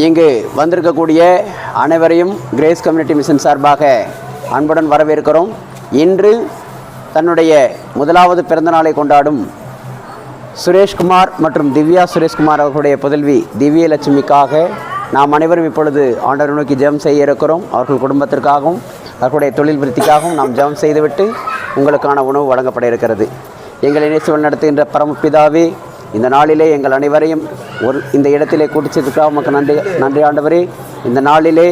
இங்கு வந்திருக்கக்கூடிய அனைவரையும் கிரேஸ் கம்யூனிட்டி மிஷன் சார்பாக அன்புடன் வரவேற்கிறோம். இன்று தன்னுடைய முதலாவது பிறந்தநாளை கொண்டாடும் சுரேஷ்குமார் மற்றும் திவ்யா சுரேஷ்குமார் அவர்களுடைய புதல்வி திவ்யலட்சுமிக்காக நாம் அனைவரும் இப்பொழுது ஆண்டவரை நோக்கி ஜெபம் செய்ய இருக்கிறோம். அவர்கள் குடும்பத்திற்காகவும் அவர்களுடைய தொழில் விருத்திக்காகவும் நாம் ஜெபம் செய்துவிட்டு உங்களுக்கான உணவு வழங்கப்பட இருக்கிறது. எங்களை நேசி நடத்துகின்ற பரமபிதாவே, இந்த நாளிலே எங்கள் அனைவரையும் இந்த இடத்திலே கூட்டிச்சதுக்காக உமக்கு நன்றி ஆண்டவரே. இந்த நாளிலே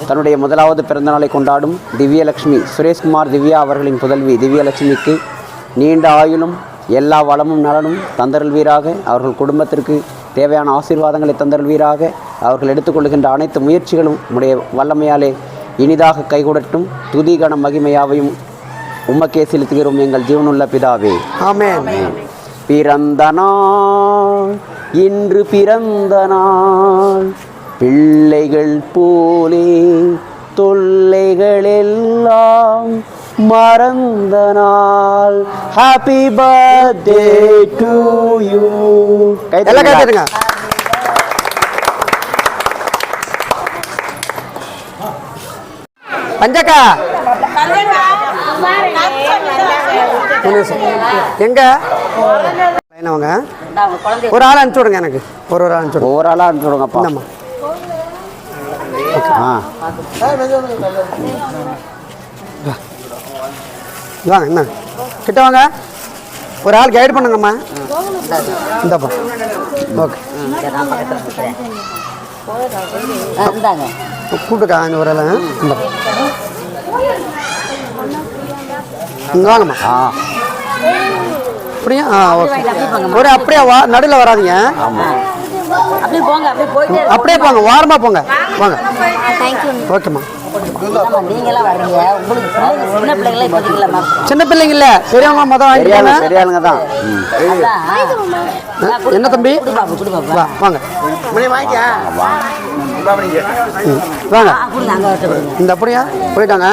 தன்னுடைய முதலாவது பிறந்தநாளை கொண்டாடும் திவ்யலட்சுமி சுரேஷ்குமார் திவ்யா அவர்களின் புதல்வி திவ்யலட்சுமிக்கு நீண்ட ஆயுளும் எல்லா வளமும் நலனும் தந்தருள்வீராக. அவர்கள் குடும்பத்திற்கு தேவையான ஆசீர்வாதங்களை தந்தருள்வீராக. அவர்கள் எடுத்துக்கொள்கின்ற அனைத்து முயற்சிகளும் உடைய வல்லமையாலே இனிதாக கைகூடட்டும். துதி கன மகிமையாவையும் உமக்கே செலுத்துகிறோம் எங்கள் ஜீவனுள்ள பிதாவே, ஆமென். பிறந்த நாள் இன்று பிறந்த நாள், பிள்ளைகள் போலே தொல்லைகள் எல்லாம் மறந்த நாள். Happy birthday to you. எல்லாம் கேட்டுங்க. பஞ்சக்கா எங்க அவங்க ஒரு ஆள் அனுப்பிச்சு விடுங்க. எனக்கு ஒரு ஆள் அனுப்பிச்சு விடுங்க. ஒரு ஆளாக அனுப்பிச்சு விடுங்கப்பா. வாங்க என்ன கிட்ட வாங்க. ஒரு ஆள் கைட் பண்ணுங்கம்மா. இந்தப்பா ஓகே கூப்பிட்டுக்கா ஒரு ஆள் இந்த வாங்கம்மா. அப்படியா? ஓகே. ஒரு அப்படியே நடுவில் வராதிங்க. அப்படியே போங்க, வாரமாக போங்க. வாங்க. ஓகேம்மா. சின்ன பிள்ளைங்க இல்லை, பெரியவங்க மொதல் வாங்கிக்கோங்க. பெரியவங்க தான். என்ன தம்பி? வாங்க வாங்க. இந்த அப்படியா போயிட்டாங்க.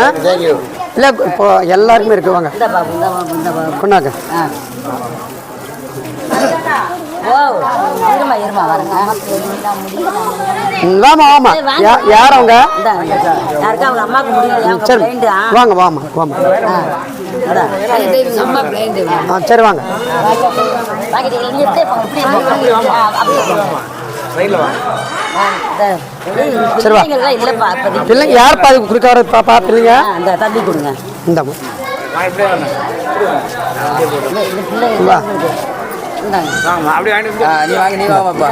இல்லை இப்போ எல்லாருக்குமே இருக்கு. வாங்க கொண்டாங்க. வாமா வாமா. யார் அவங்க? சரி வாங்க வாமா வாமா. சரி வாங்க. சரி வா. பிள்ளைங்க யார் பாதி குடிக்கார பாப்பா பிள்ளைங்க தம்பி கொடுங்க. இந்தாம்மா வா. நீ வாங்க, நீ வாங்கப்பா.